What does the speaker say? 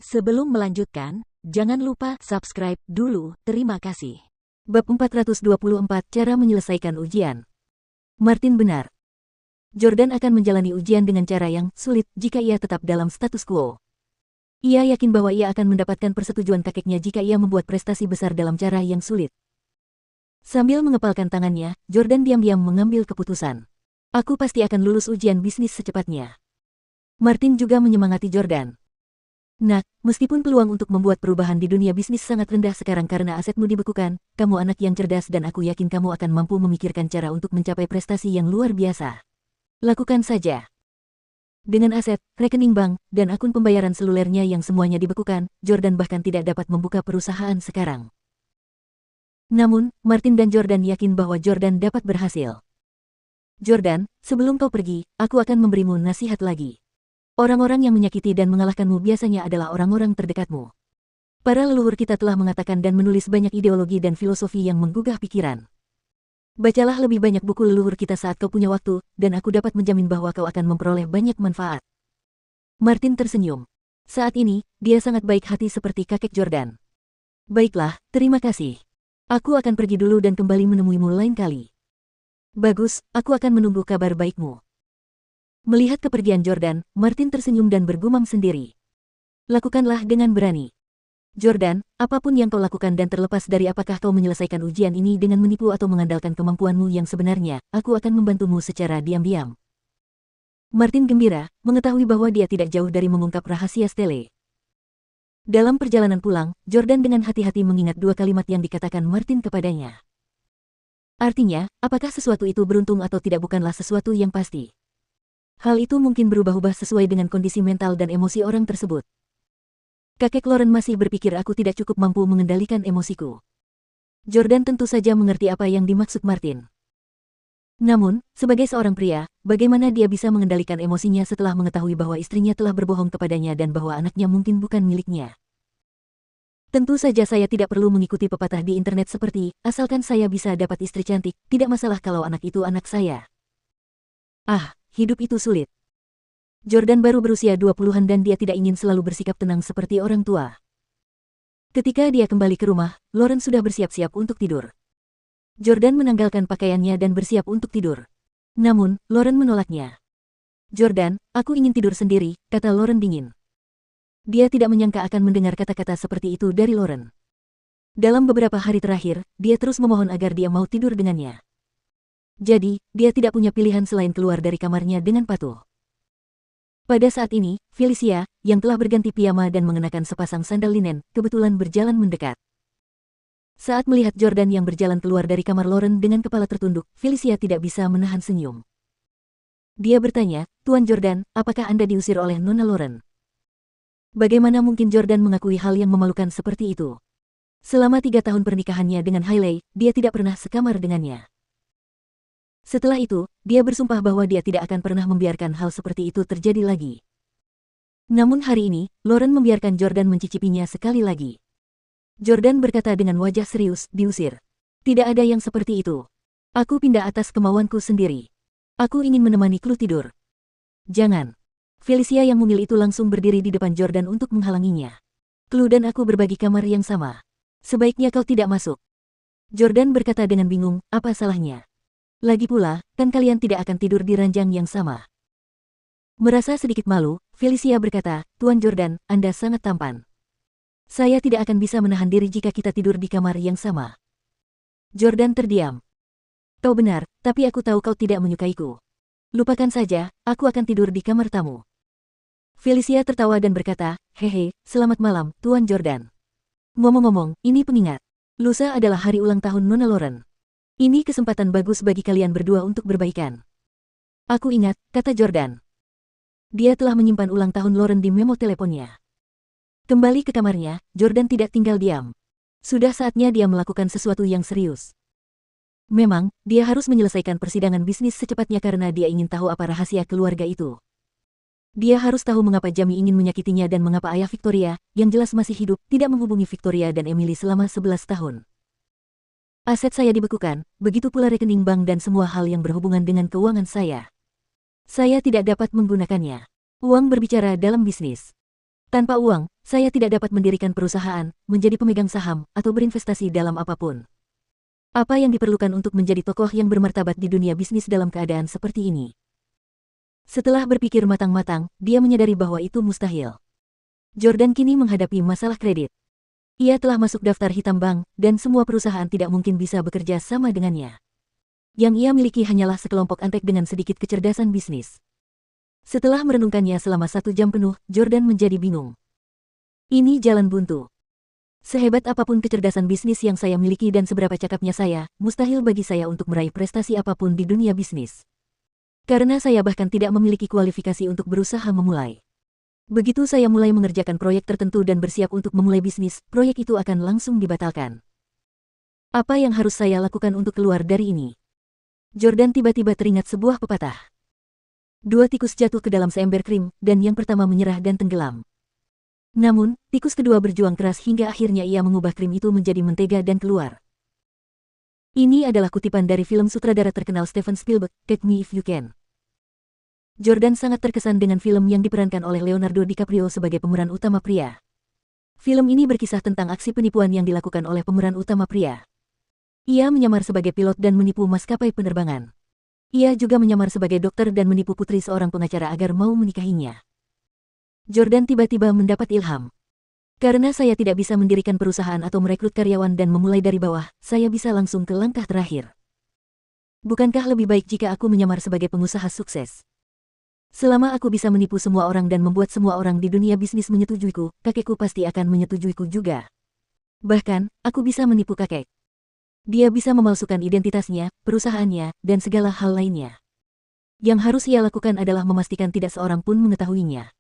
Sebelum melanjutkan, jangan lupa subscribe dulu. Terima kasih. Bab 424 Cara Menyelesaikan Ujian. Martin benar. Jordan akan menjalani ujian dengan cara yang sulit jika ia tetap dalam status quo. Ia yakin bahwa ia akan mendapatkan persetujuan kakeknya jika ia membuat prestasi besar dalam cara yang sulit. Sambil mengepalkan tangannya, Jordan diam-diam mengambil keputusan. Aku pasti akan lulus ujian bisnis secepatnya. Martin juga menyemangati Jordan. Nak, meskipun peluang untuk membuat perubahan di dunia bisnis sangat rendah sekarang karena asetmu dibekukan, kamu anak yang cerdas dan aku yakin kamu akan mampu memikirkan cara untuk mencapai prestasi yang luar biasa. Lakukan saja. Dengan aset, rekening bank, dan akun pembayaran selulernya yang semuanya dibekukan, Jordan bahkan tidak dapat membuka perusahaan sekarang. Namun, Martin dan Jordan yakin bahwa Jordan dapat berhasil. Jordan, sebelum kau pergi, aku akan memberimu nasihat lagi. Orang-orang yang menyakiti dan mengalahkanmu biasanya adalah orang-orang terdekatmu. Para leluhur kita telah mengatakan dan menulis banyak ideologi dan filosofi yang menggugah pikiran. Bacalah lebih banyak buku leluhur kita saat kau punya waktu, dan aku dapat menjamin bahwa kau akan memperoleh banyak manfaat. Martin tersenyum. Saat ini, dia sangat baik hati seperti kakek Jordan. Baiklah, terima kasih. Aku akan pergi dulu dan kembali menemuimu lain kali. Bagus, aku akan menunggu kabar baikmu. Melihat kepergian Jordan, Martin tersenyum dan bergumam sendiri. Lakukanlah dengan berani. Jordan, apapun yang kau lakukan dan terlepas dari apakah kau menyelesaikan ujian ini dengan menipu atau mengandalkan kemampuanmu yang sebenarnya, aku akan membantumu secara diam-diam. Martin gembira, mengetahui bahwa dia tidak jauh dari mengungkap rahasia Stele. Dalam perjalanan pulang, Jordan dengan hati-hati mengingat dua kalimat yang dikatakan Martin kepadanya. Artinya, apakah sesuatu itu beruntung atau tidak bukanlah sesuatu yang pasti. Hal itu mungkin berubah-ubah sesuai dengan kondisi mental dan emosi orang tersebut. Kakek Lauren masih berpikir aku tidak cukup mampu mengendalikan emosiku. Jordan tentu saja mengerti apa yang dimaksud Martin. Namun, sebagai seorang pria, bagaimana dia bisa mengendalikan emosinya setelah mengetahui bahwa istrinya telah berbohong kepadanya dan bahwa anaknya mungkin bukan miliknya? Tentu saja saya tidak perlu mengikuti pepatah di internet seperti, asalkan saya bisa dapat istri cantik, tidak masalah kalau anak itu anak saya. Ah, hidup itu sulit. Jordan baru berusia 20-an dan dia tidak ingin selalu bersikap tenang seperti orang tua. Ketika dia kembali ke rumah, Lauren sudah bersiap-siap untuk tidur. Jordan menanggalkan pakaiannya dan bersiap untuk tidur. Namun, Lauren menolaknya. Jordan, aku ingin tidur sendiri, kata Lauren dingin. Dia tidak menyangka akan mendengar kata-kata seperti itu dari Lauren. Dalam beberapa hari terakhir, dia terus memohon agar dia mau tidur dengannya. Jadi, dia tidak punya pilihan selain keluar dari kamarnya dengan patuh. Pada saat ini, Felicia, yang telah berganti piyama dan mengenakan sepasang sandal linen, kebetulan berjalan mendekat. Saat melihat Jordan yang berjalan keluar dari kamar Lauren dengan kepala tertunduk, Felicia tidak bisa menahan senyum. Dia bertanya, Tuan Jordan, apakah Anda diusir oleh Nona Lauren? Bagaimana mungkin Jordan mengakui hal yang memalukan seperti itu? Selama 3 tahun pernikahannya dengan Hailey, dia tidak pernah sekamar dengannya. Setelah itu, dia bersumpah bahwa dia tidak akan pernah membiarkan hal seperti itu terjadi lagi. Namun hari ini, Lauren membiarkan Jordan mencicipinya sekali lagi. Jordan berkata dengan wajah serius, diusir. Tidak ada yang seperti itu. Aku pindah atas kemauanku sendiri. Aku ingin menemani Chloe tidur. Jangan. Felicia yang mungil itu langsung berdiri di depan Jordan untuk menghalanginya. Chloe dan aku berbagi kamar yang sama. Sebaiknya kau tidak masuk. Jordan berkata dengan bingung, apa salahnya? Lagi pula, kan kalian tidak akan tidur di ranjang yang sama. Merasa sedikit malu, Felicia berkata, Tuan Jordan, Anda sangat tampan. Saya tidak akan bisa menahan diri jika kita tidur di kamar yang sama. Jordan terdiam. Kau benar, tapi aku tahu kau tidak menyukaiku. Lupakan saja, aku akan tidur di kamar tamu. Felicia tertawa dan berkata, hehe, selamat malam, Tuan Jordan. Ngomong-ngomong, ini pengingat. Lusa adalah hari ulang tahun Nona Lauren. Ini kesempatan bagus bagi kalian berdua untuk berbaikan. Aku ingat, kata Jordan. Dia telah menyimpan ulang tahun Lauren di memo teleponnya. Kembali ke kamarnya, Jordan tidak tinggal diam. Sudah saatnya dia melakukan sesuatu yang serius. Memang, dia harus menyelesaikan persidangan bisnis secepatnya karena dia ingin tahu apa rahasia keluarga itu. Dia harus tahu mengapa Jamie ingin menyakitinya dan mengapa ayah Victoria, yang jelas masih hidup, tidak menghubungi Victoria dan Emily selama 11 tahun. Aset saya dibekukan, begitu pula rekening bank dan semua hal yang berhubungan dengan keuangan saya. Saya tidak dapat menggunakannya. Uang berbicara dalam bisnis. Tanpa uang, saya tidak dapat mendirikan perusahaan, menjadi pemegang saham, atau berinvestasi dalam apapun. Apa yang diperlukan untuk menjadi tokoh yang bermartabat di dunia bisnis dalam keadaan seperti ini? Setelah berpikir matang-matang, dia menyadari bahwa itu mustahil. Jordan kini menghadapi masalah kredit. Ia telah masuk daftar hitam bank, dan semua perusahaan tidak mungkin bisa bekerja sama dengannya. Yang ia miliki hanyalah sekelompok antek dengan sedikit kecerdasan bisnis. Setelah merenungkannya selama 1 jam penuh, Jordan menjadi bingung. Ini jalan buntu. Sehebat apapun kecerdasan bisnis yang saya miliki dan seberapa cakapnya saya, mustahil bagi saya untuk meraih prestasi apapun di dunia bisnis. Karena saya bahkan tidak memiliki kualifikasi untuk berusaha memulai. Begitu saya mulai mengerjakan proyek tertentu dan bersiap untuk memulai bisnis, proyek itu akan langsung dibatalkan. Apa yang harus saya lakukan untuk keluar dari ini? Jordan tiba-tiba teringat sebuah pepatah. 2 tikus jatuh ke dalam seember krim, dan yang pertama menyerah dan tenggelam. Namun, tikus kedua berjuang keras hingga akhirnya ia mengubah krim itu menjadi mentega dan keluar. Ini adalah kutipan dari film sutradara terkenal Steven Spielberg, Catch Me If You Can. Jordan sangat terkesan dengan film yang diperankan oleh Leonardo DiCaprio sebagai pemeran utama pria. Film ini berkisah tentang aksi penipuan yang dilakukan oleh pemeran utama pria. Ia menyamar sebagai pilot dan menipu maskapai penerbangan. Ia juga menyamar sebagai dokter dan menipu putri seorang pengacara agar mau menikahinya. Jordan tiba-tiba mendapat ilham. Karena saya tidak bisa mendirikan perusahaan atau merekrut karyawan dan memulai dari bawah, saya bisa langsung ke langkah terakhir. Bukankah lebih baik jika aku menyamar sebagai pengusaha sukses? Selama aku bisa menipu semua orang dan membuat semua orang di dunia bisnis menyetujuiku, kakekku pasti akan menyetujuiku juga. Bahkan, aku bisa menipu kakek. Dia bisa memalsukan identitasnya, perusahaannya, dan segala hal lainnya. Yang harus ia lakukan adalah memastikan tidak seorang pun mengetahuinya.